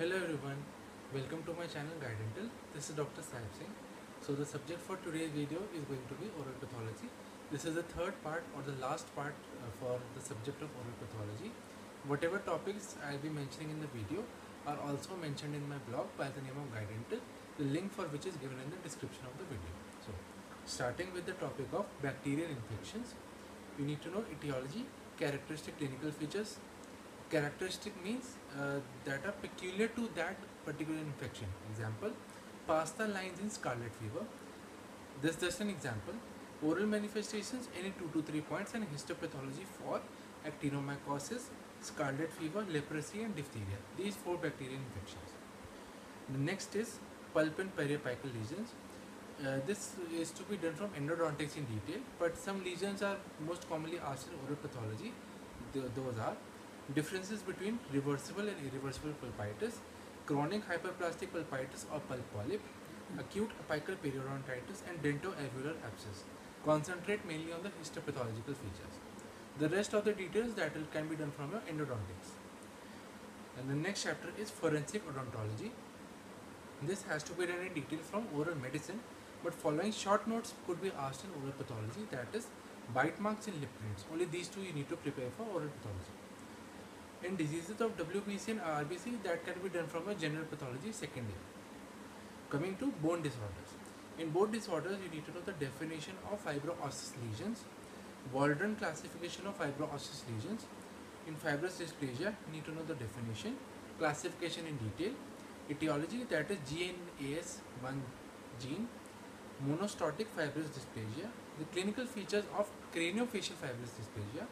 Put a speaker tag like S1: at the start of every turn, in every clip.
S1: Hello everyone, welcome to my channel Guidental. This is Dr. Saib Singh. So the subject for today's video is going to be oral pathology. This is the third part or the last part for the subject of oral pathology. Whatever topics I'll be mentioning in the video are also mentioned in my blog by the name of Guidental, the link for which is given in the description of the video. So starting with the topic of bacterial infections, you need to know etiology, characteristic clinical features. Characteristic means that are peculiar to that particular infection. Example, pasta lines in scarlet fever. This is just an example. Oral manifestations, any 2 to 3 points, and histopathology for actinomycosis, scarlet fever, leprosy, and diphtheria. These 4 bacterial infections. The next is pulp and periapical lesions. This is to be done from endodontics in detail, but some lesions are most commonly asked in oral pathology. Those are differences between reversible and irreversible pulpitis, chronic hyperplastic pulpitis or pulp polyp, acute apical periodontitis, and dentoalveolar abscess. Concentrate mainly on the histopathological features. The rest of the details can be done from your endodontics. And the next chapter is forensic odontology. This has to be done in detail from oral medicine, but following short notes could be asked in oral pathology, that is bite marks and lip prints. Only these two you need to prepare for oral pathology. In diseases of WBC and RBC, that can be done from a general pathology second year. Coming to bone disorders. In bone disorders, you need to know the definition of fibro-osseous lesions, Waldron classification of fibro-osseous lesions. In fibrous dysplasia, you need to know the definition, classification in detail, etiology, that is GNAS1 gene, monostotic fibrous dysplasia, the clinical features of craniofacial fibrous dysplasia.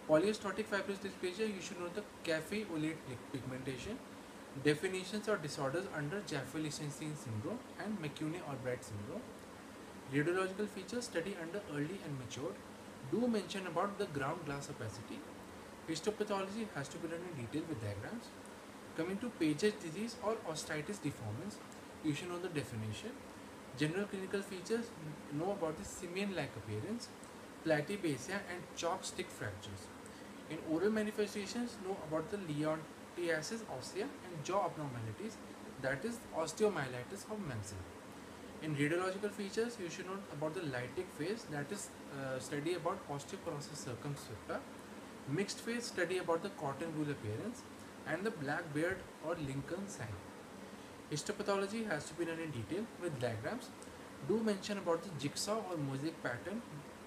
S1: Polyostotic fibrous dysplasia, you should know the cafe-olate pigmentation, definitions or disorders under Jaffe-Lichtenstein syndrome and McCune-Albright syndrome. Radiological features, study under early and matured. Do mention about the ground glass opacity. Histopathology has to be done in detail with diagrams. Coming to Paget's disease or osteitis deformans, you should know the definition. General clinical features, know about the simian-like appearance, platybasia and chalk stick fractures. In oral manifestations, know about the Leontiasis ossea and jaw abnormalities, that is osteomyelitis of Mansell. In radiological features, you should know about the lytic phase, that is study about osteoporosis circumscripta, mixed phase, study about the cotton wool appearance, and the black beard or Lincoln sign. Histopathology has to be done in detail with diagrams. Do mention about the jigsaw or mosaic pattern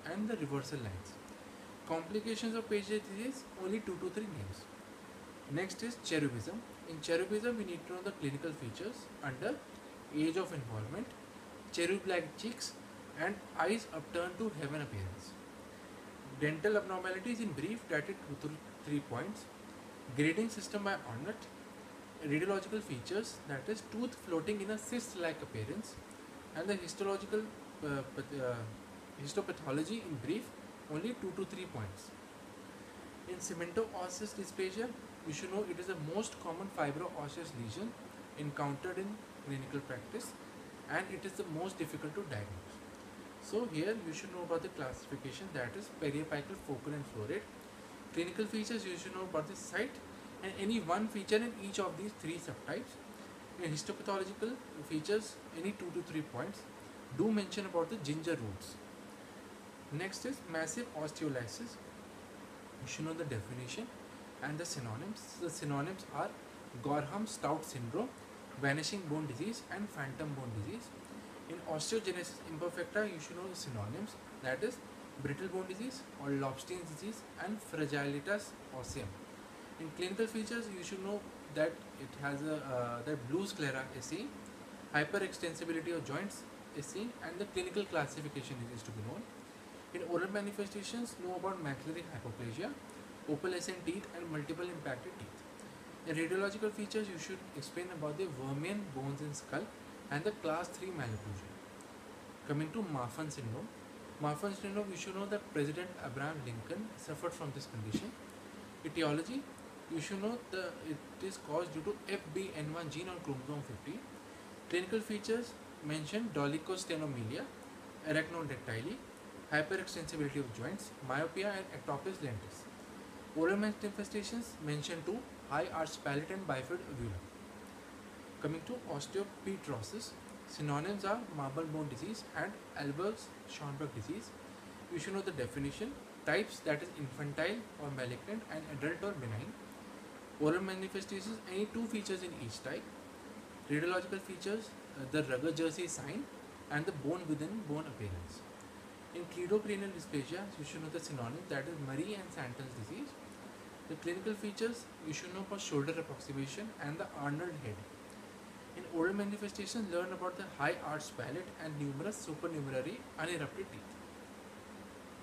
S1: and the reversal lines. Complications of Paget's disease, only 2 to 3 names. Next is cherubism. In cherubism, we need to know the clinical features under age of involvement, cherub-like cheeks, and eyes upturned to heaven appearance. Dental abnormalities in brief, that is 2 to 3 points. Grading system by Arnott. Radiological features, that is tooth floating in a cyst-like appearance, and the histopathology in brief, only 2 to 3 points. In cemento-osseous dysplasia, you should know it is the most common fibro-osseous lesion encountered in clinical practice, and it is the most difficult to diagnose. So here you should know about the classification, that is periapical, focal and florid. Clinical features, you should know about the site and any one feature in each of these 3 subtypes. In histopathological features, any 2 to 3 points. Do mention about the ginger roots. Next is massive osteolysis. You should know the definition and the synonyms. The synonyms are Gorham-Stout syndrome, vanishing bone disease, and phantom bone disease. In osteogenesis imperfecta, you should know the synonyms, that is brittle bone disease or Lobstein's disease and fragilitas osseum. In clinical features, you should know that it has that blue sclera is seen, hyperextensibility of joints is seen, and the clinical classification is to be known. In oral manifestations, know about maxillary hypoplasia, opalescent teeth, and multiple impacted teeth. In radiological features, you should explain about the Vermean bones in skull and the class 3 malocclusion. Coming to Marfan syndrome. Marfan syndrome, you should know that President Abraham Lincoln suffered from this condition. Etiology, you should know it is caused due to FBN1 gene on chromosome 50. Clinical features mention dolichostenomelia, arachnodactyly, hyperextensibility of joints, myopia and ectopus lentis. Oral manifestations mention 2, high arched palate and bifid uvula. Coming to osteopetrosis, synonyms are marble bone disease and Albers-Schonberg disease. You should know the definition. Types, that is infantile or malignant, and adult or benign. Oral manifestations, any two features in each type. Radiological features, the Rugger-Jersey sign and the bone within bone appearance. In cleidocranial dysplasia, you should know the synonym, that is Murray and Santon's disease. The clinical features, you should know about shoulder approximation and the Arnold head. In oral manifestations, learn about the high arched palate and numerous supernumerary unerupted teeth.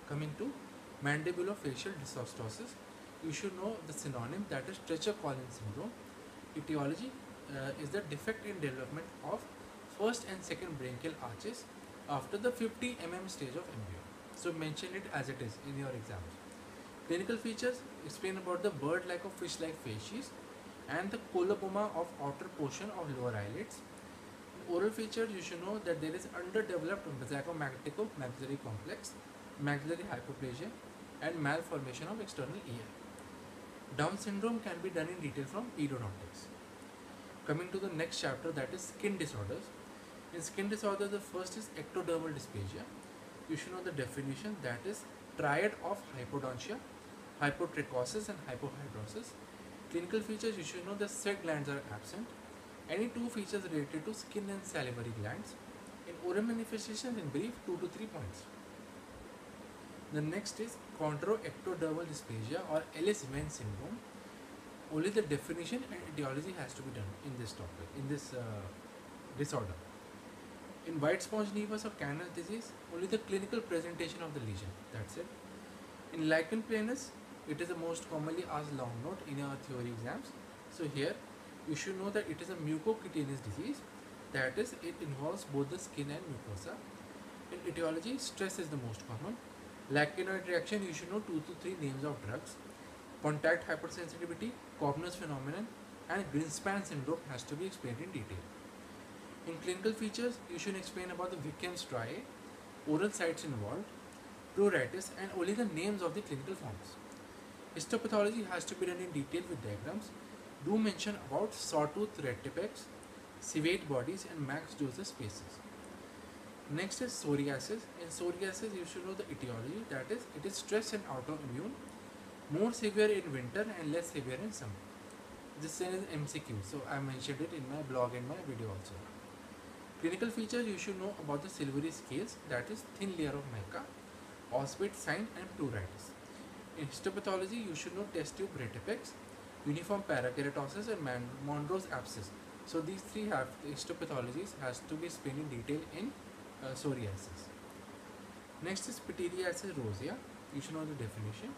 S1: Coming to mandibulofacial dysostosis, you should know the synonym, that is Treacher-Collins syndrome. Etiology is the defect in development of first and second branchial arches after the 50 stage of embryo. So mention it as it is in your exams. Clinical features, explain about the bird-like or fish-like facies and the coloboma of outer portion of lower eyelids. In oral features, you should know that there is underdeveloped zygomatically-maxillary complex, maxillary hypoplasia, and malformation of external ear. Down syndrome can be done in detail from pedodontics. Coming to the next chapter, that is skin disorders. In skin disorders, the first is ectodermal dysplasia. You should know the definition, that is triad of hypodontia, hypotrichosis and hypohidrosis. Clinical features, you should know the sweat glands are absent. Any two features related to skin and salivary glands. In oral manifestations, in brief, 2 to 3 points. The next is chondroectodermal dysplasia or Ellis-Venn syndrome. Only the definition and etiology has to be done in this topic, in this disorder. In white sponge nevus or Canner's disease, only the clinical presentation of the lesion, that's it. In lichen planus, it is the most commonly asked long note in your theory exams. So here, you should know that it is a mucocutaneous disease, that is, it involves both the skin and mucosa. In etiology, stress is the most common. Lacanoid reaction, you should know 2 to 3 names of drugs. Contact hypersensitivity, Cobner's phenomenon, and Greenspan syndrome has to be explained in detail. In clinical features, you should explain about the Vickham's triad, oral sites involved, pruritus, and only the names of the clinical forms. Histopathology has to be done in detail with diagrams. Do mention about sawtooth red tipex, civate bodies, and max doses spaces. Next is psoriasis. In psoriasis, you should know the etiology, that is, it is stress and autoimmune, more severe in winter and less severe in summer. This is MCQ, so I mentioned it in my blog and my video also. Clinical features, you should know about the silvery scales, that is thin layer of mica, Oswald sign, and pruritus. In histopathology, you should know test tube retipex, uniform parakeratosis, and Monro's abscess. So these three have histopathologies has to be explained in detail in psoriasis. Next is pityriasis rosea. You should know the definition.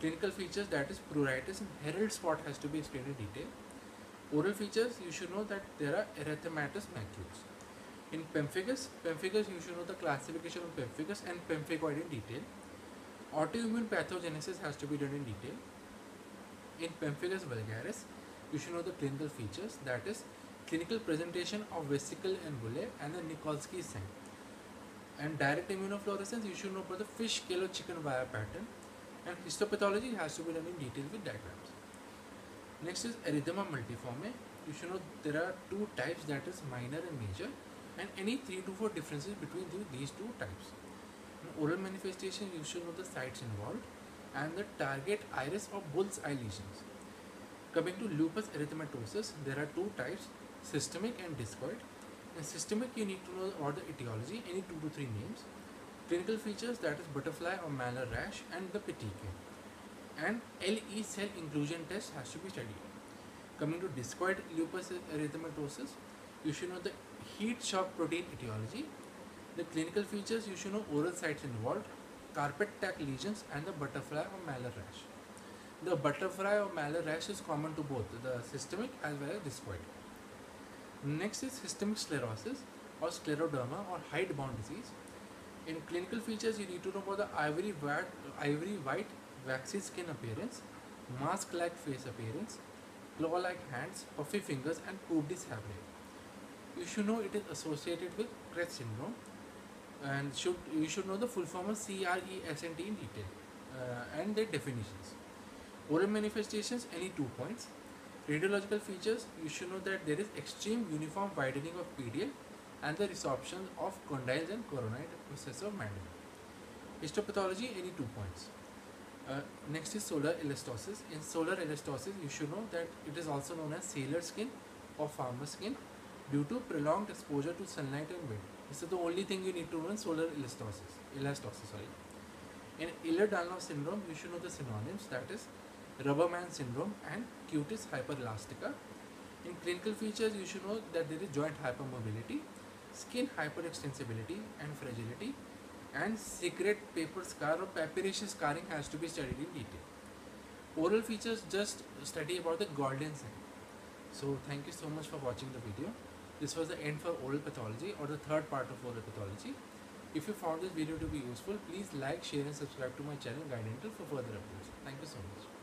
S1: Clinical features, that is pruritus and Herald spot has to be explained in detail. Oral features, you should know that there are erythematous macules. In pemphigus, you should know the classification of pemphigus and pemphigoid in detail. Autoimmune pathogenesis has to be done in detail. In pemphigus vulgaris, you should know the clinical features, that is clinical presentation of vesicle and bullae and the Nikolsky sign. And direct immunofluorescence, you should know about the fish, scale, or chicken wire pattern. And histopathology has to be done in detail with diagrams. Next is erythema multiforme. You should know there are two types, that is minor and major, and any 3 to 4 differences between these two types. In oral manifestation, you should know the sites involved and the target iris or bull's eye lesions. Coming to lupus erythematosus, there are two types, systemic and discoid. In systemic, you need to know about the etiology, any 2 to 3 names. Clinical features, that is butterfly or malar rash and the petechiae. And LE cell inclusion test has to be studied. Coming to discoid lupus erythematosus, you should know the heat shock protein etiology. The clinical features, you should know oral sites involved, carpet tack lesions, and the butterfly or malar rash. The butterfly or malar rash is common to both the systemic as well as discoid. Next is systemic sclerosis or scleroderma or hide-bound disease. In clinical features, you need to know about the ivory white waxy skin appearance, mask-like face appearance, claw-like hands, puffy fingers, and coupe de sabre. You should know it is associated with Krebs syndrome, and you should know the full form of CRESNT in detail and their definitions. Oral manifestations, any 2 points. Radiological features, you should know that there is extreme uniform widening of PDL and the resorption of condyles and coronoid process of mandible. Histopathology, any 2 points. Next is solar elastosis. In solar elastosis, you should know that it is also known as sailor skin or farmer skin due to prolonged exposure to sunlight and wind. This is the only thing you need to know in solar elastosis. In Ehlers-Danlos syndrome, you should know the synonyms, that is Rubberman syndrome and cutis hyperelastica. In clinical features, you should know that there is joint hypermobility, skin hyperextensibility and fragility, and cigarette paper scar or papyraceous scarring has to be studied in detail. Oral features, just study about the Gordon sign. So thank you so much for watching the video. This was the end for oral pathology, or the third part of oral pathology. If you found this video to be useful, please like, share and subscribe to my channel Guidental for further updates. Thank you so much.